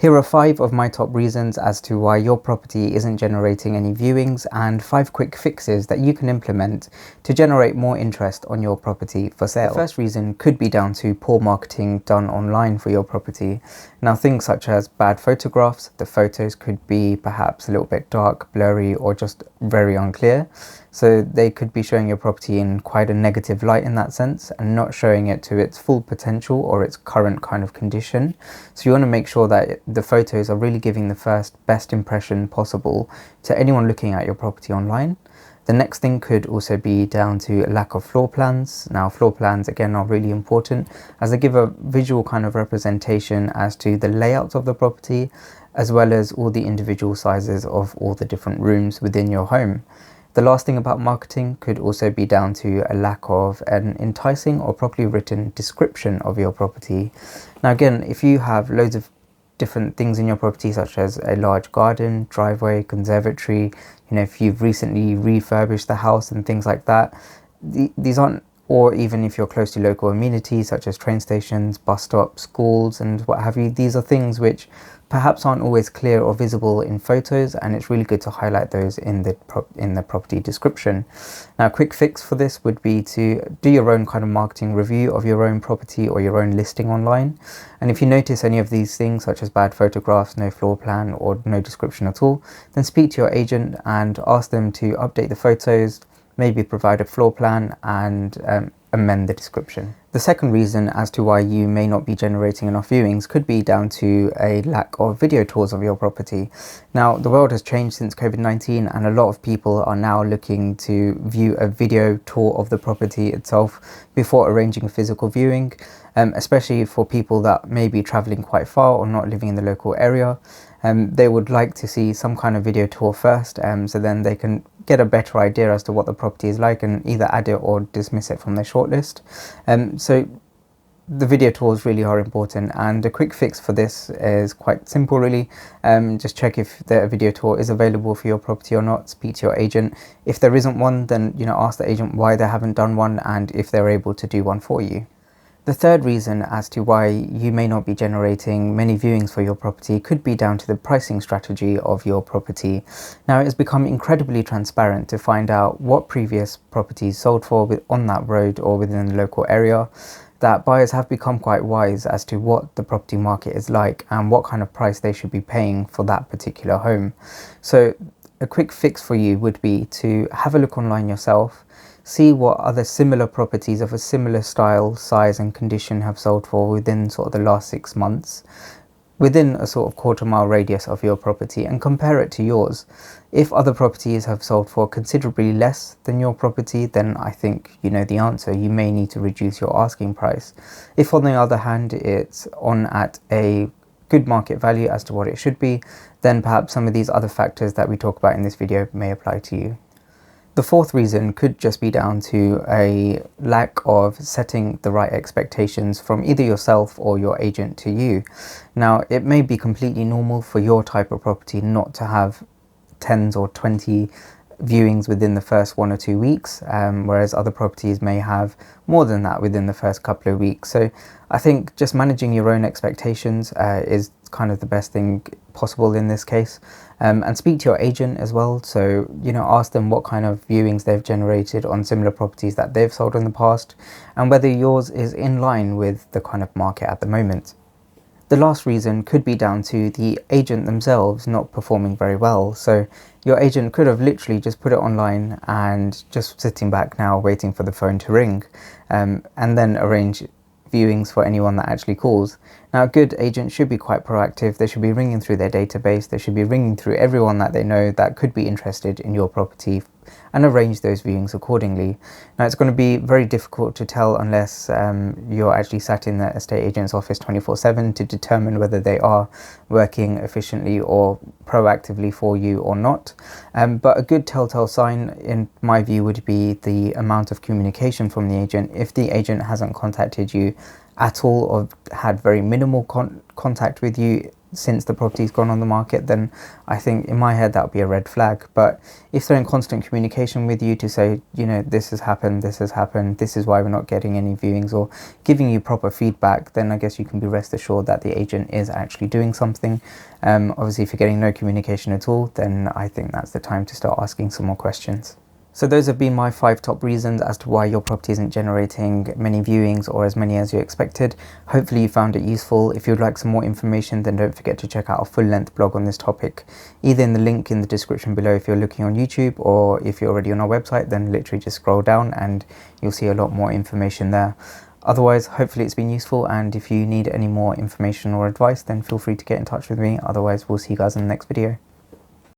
Here are 5 of my top reasons as to why your property isn't generating any viewings, and 5 quick fixes that you can implement to generate more interest on your property for sale. The first reason could be down to poor marketing done online for your property. Now, things such as bad photographs, the photos could be perhaps a little bit dark, blurry, or just very unclear. So they could be showing your property in quite a negative light in that sense, and not showing it to its full potential or its current kind of condition. So you want to make sure that the photos are really giving the first best impression possible to anyone looking at your property online. The next thing could also be down to a lack of floor plans. Now, floor plans again are really important as they give a visual kind of representation as to the layout of the property, as well as all the individual sizes of all the different rooms within your home. The last thing about marketing could also be down to a lack of an enticing or properly written description of your property. Now again, if you have loads of different things in your property, such as a large garden, driveway, conservatory, if you've recently refurbished the house and things like that, these aren't, or even if you're close to local amenities such as train stations, bus stops, schools and what have you, these are things which perhaps aren't always clear or visible in photos, and it's really good to highlight those in the property description. Now, a quick fix for this would be to do your own kind of marketing review of your own property or your own listing online. And if you notice any of these things, such as bad photographs, no floor plan, or no description at all, then speak to your agent and ask them to update the photos, maybe provide a floor plan, and amend the description. The second reason as to why you may not be generating enough viewings could be down to a lack of video tours of your property. Now, the world has changed since COVID-19, and a lot of people are now looking to view a video tour of the property itself before arranging a physical viewing, especially for people that may be traveling quite far or not living in the local area. They would like to see some kind of video tour first, so then they can get a better idea as to what the property is like and either add it or dismiss it from their shortlist. So the video tours really are important, and a quick fix for this is quite simple really. Just check if the video tour is available for your property or not. Speak to your agent. If there isn't one, then ask the agent why they haven't done one and if they're able to do one for you. The third reason as to why you may not be generating many viewings for your property could be down to the pricing strategy of your property. Now, it has become incredibly transparent to find out what previous properties sold for on that road or within the local area, that buyers have become quite wise as to what the property market is like and what kind of price they should be paying for that particular home. So a quick fix for you would be to have a look online yourself, see what other similar properties of a similar style, size and condition have sold for within sort of the last 6 months, within a sort of quarter-mile radius of your property, and compare it to yours. If other properties have sold for considerably less than your property, then I think you know the answer. You may need to reduce your asking price. If on the other hand it's on at a good market value as to what it should be, then perhaps some of these other factors that we talk about in this video may apply to you. The fourth reason could just be down to a lack of setting the right expectations from either yourself or your agent to you. Now, it may be completely normal for your type of property not to have 10s or 20 viewings within the first 1 or 2 weeks, whereas other properties may have more than that within the first couple of weeks. So I think just managing your own expectations is kind of the best thing possible in this case. And speak to your agent as well. So, ask them what kind of viewings they've generated on similar properties that they've sold in the past, and whether yours is in line with the kind of market at the moment. The last reason could be down to the agent themselves not performing very well. So your agent could have literally just put it online and just sitting back now waiting for the phone to ring, and then arrange viewings for anyone that actually calls. Now, a good agent should be quite proactive. They should be ringing through their database. They should be ringing through everyone that they know that could be interested in your property and arrange those viewings accordingly. Now, it's going to be very difficult to tell unless you're actually sat in the estate agent's office 24/7 to determine whether they are working efficiently or proactively for you or not. But a good telltale sign, in my view, would be the amount of communication from the agent. If the agent hasn't contacted you at all or had very minimal contact with you since the property's gone on the market, then I think in my head that would be a red flag. But if they're in constant communication with you to say, you know, this has happened, this is why we're not getting any viewings, or giving you proper feedback, then I guess you can be rest assured that the agent is actually doing something. Obviously, if you're getting no communication at all, then I think that's the time to start asking some more questions. So those have been my 5 top reasons as to why your property isn't generating many viewings or as many as you expected. Hopefully you found it useful. If you'd like some more information, then don't forget to check out our full-length blog on this topic, either in the link in the description below if you're looking on YouTube, or if you're already on our website, then literally just scroll down and you'll see a lot more information there. Otherwise, hopefully it's been useful, and if you need any more information or advice, then feel free to get in touch with me. Otherwise, we'll see you guys in the next video.